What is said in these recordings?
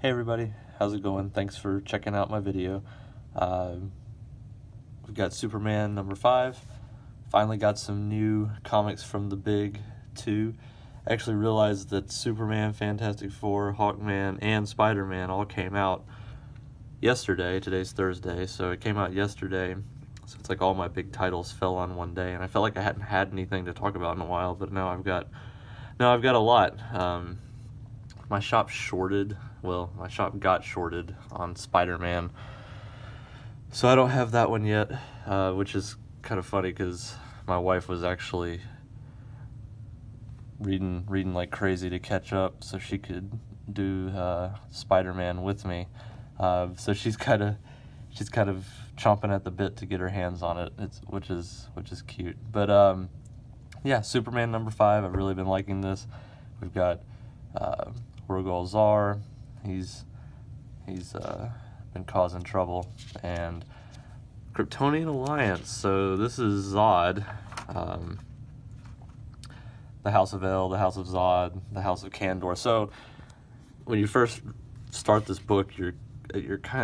Hey everybody, how's it going? Thanks for checking out my video. We've got Superman number 5. Finally got some new comics from the big two. I actually realized that Superman, Fantastic Four, Hawkman, and Spider-Man all came out yesterday. Today's Thursday, so it came out yesterday. So it's like all my big titles fell on one day, and I felt like I hadn't had anything to talk about in a while, but now I've got a lot. My shop got shorted on Spider-Man, so I don't have that one yet, which is kind of funny because my wife was actually reading like crazy to catch up so she could do Spider-Man with me. So she's kind of chomping at the bit to get her hands on it. Which is cute. But yeah, Superman number 5. I've really been liking this. We've got House of Zod. He's been causing trouble, and Kryptonian Alliance. So this is Zod, the House of El, the House of Zod, the House of Kandor. So when you first start this book, you're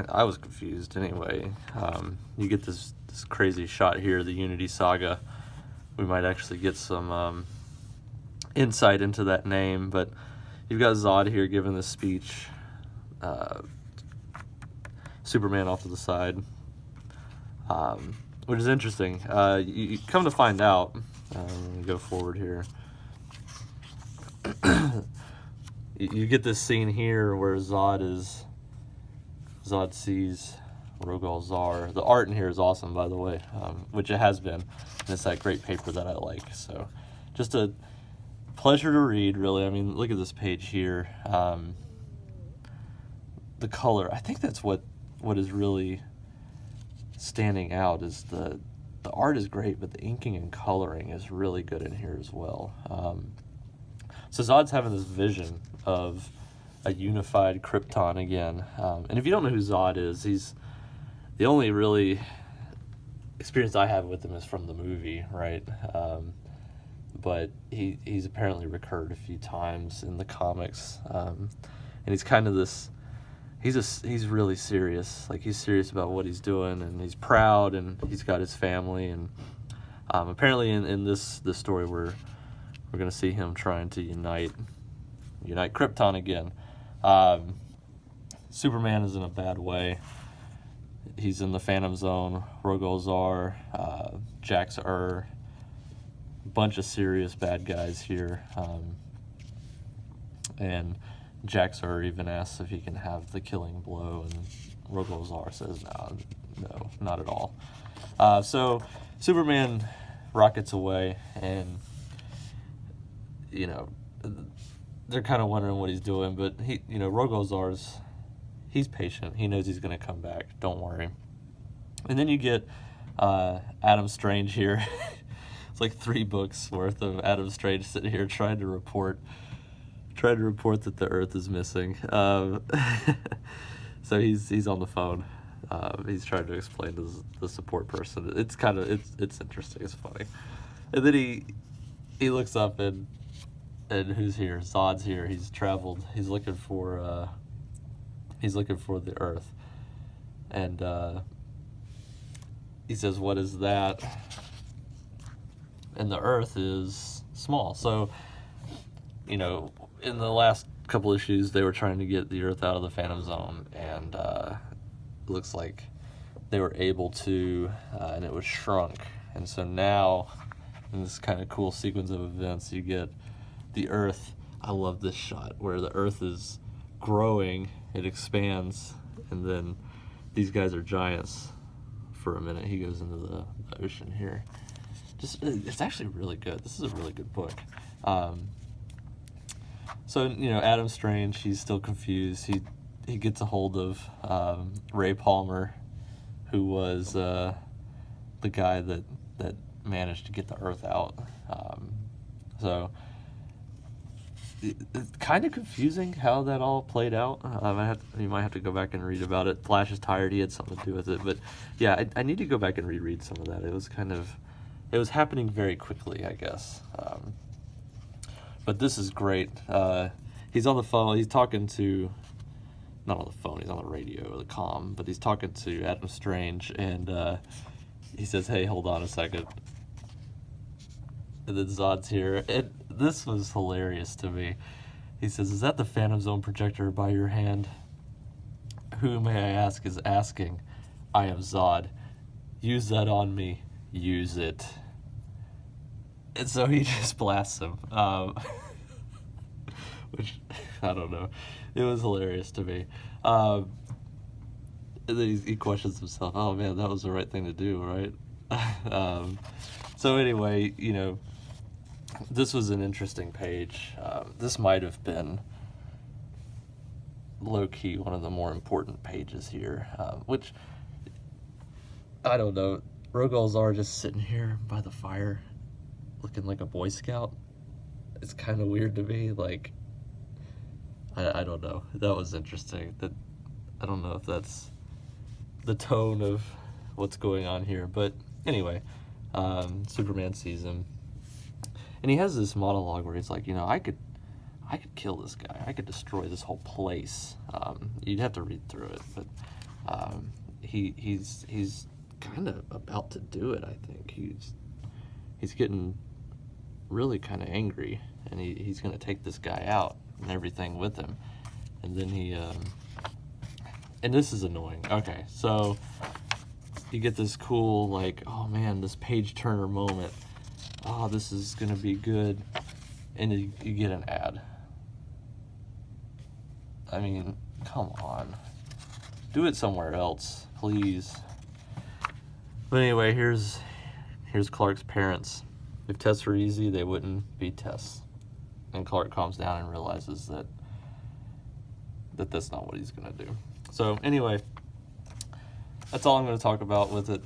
I was confused anyway. You get this crazy shot here, the Unity Saga. We might actually get some insight into that name, but you've got Zod here giving this speech. Superman off to the side, which is interesting. You come to find out, go forward here, you get this scene here where Zod sees House of Zod. The art in here is awesome, by the way, which it has been, and it's that great paper that I like. So just a pleasure to read, really. I mean, look at this page here. The color, I think that's what is really standing out, is the art is great, but the inking and coloring is really good in here as well. So Zod's having this vision of a unified Krypton again. And if you don't know who Zod is, he's the only really experience I have with him is from the movie, right? But he's apparently recurred a few times in the comics, and he's kind of this. He's really serious. Like, he's serious about what he's doing, and he's proud, and he's got his family, and apparently in this story we're gonna see him trying to unite Krypton again. Superman is in a bad way. He's in the Phantom Zone. Rogozar, Jax-Ur, bunch of serious bad guys here, and Jax-Ur even asks if he can have the killing blow, and Rogozar says no, not at all. So Superman rockets away, and they're kind of wondering what he's doing, but Rogozar's he's patient. He knows he's going to come back. Don't worry. And then you get Adam Strange here. It's like 3 books worth of Adam Strange sitting here trying to report that the Earth is missing. So he's on the phone. He's trying to explain to the support person. It's interesting. It's funny. And then he looks up, and who's here? Zod's here. He's traveled. He's looking for the Earth, and he says, "What is that?" And the Earth is small. So in the last couple issues, they were trying to get the Earth out of the Phantom Zone, and it looks like they were able to, and it was shrunk. And so now, in this kind of cool sequence of events, you get the Earth. I love this shot where the Earth is growing, it expands, and then these guys are giants for a minute. He goes into the ocean here. It's actually really good. This is a really good book. So Adam Strange, he's still confused. He gets a hold of Ray Palmer, who was the guy that managed to get the Earth out. So it's kind of confusing how that all played out. You might have to go back and read about it. Flash is tired. He had something to do with it. But yeah, I need to go back and reread some of that. It was happening very quickly, I guess. But this is great. He's on the phone. He's talking to not on the phone, he's on the radio or the comm, but he's talking to Adam Strange, and he says, "Hey, hold on a second." And then Zod's here, and this was hilarious to me. He says, "Is that the Phantom Zone projector by your hand? Who, may I ask, is asking? I am Zod. Use that on me. Use it." And so he just blasts him, which, I don't know. It was hilarious to me. And then he questions himself, oh man, that was the right thing to do, right? So anyway, you know, this was an interesting page. This might have been low-key one of the more important pages here, which, I don't know, Rogol Zar just sitting here by the fire looking like a Boy Scout. It's kind of weird to me, like, I don't know. That was interesting. That, I don't know if that's the tone of what's going on here, but anyway, Superman sees him, and he has this monologue where he's like, you know, I could kill this guy. I could destroy this whole place. You'd have to read through it, but he's kind of about to do it. I think he's getting really kind of angry, and he's going to take this guy out and everything with him. And then he and this is annoying. Okay, so you get this cool, like, oh man, this page turner moment. Oh, this is gonna be good. And you get an ad. I mean, come on. Do it somewhere else, please. But anyway, here's Clark's parents. If tests were easy, they wouldn't be tests. And Clark calms down and realizes that that's not what he's gonna do. So anyway, that's all I'm going to talk about with it.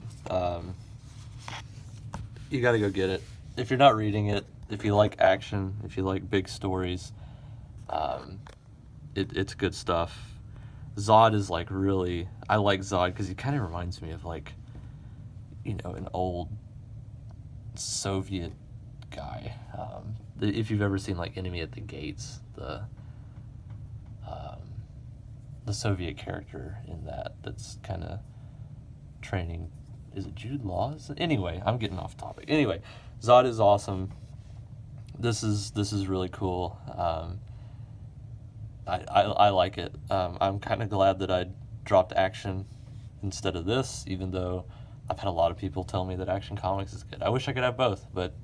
You got to go get it. If you're not reading it, if you like action, if you like big stories, it's good stuff. Zod is like really, I like Zod because he kind of reminds me of, like, you know, an old Soviet guy. If you've ever seen like Enemy at the Gates, the Soviet character in that's kind of training, is it Jude Law? Anyway, I'm getting off topic. Anyway, Zod is awesome. This is really cool. I like it. I'm kind of glad that I dropped action instead of this, even though I've had a lot of people tell me that Action Comics is good. I wish I could have both, but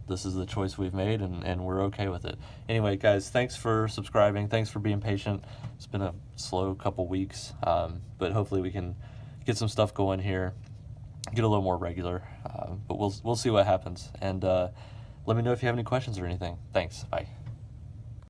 this is the choice we've made, and we're okay with it. Anyway, guys, thanks for subscribing. Thanks for being patient. It's been a slow couple weeks, but hopefully we can get some stuff going here, get a little more regular. But we'll see what happens. And let me know if you have any questions or anything. Thanks. Bye.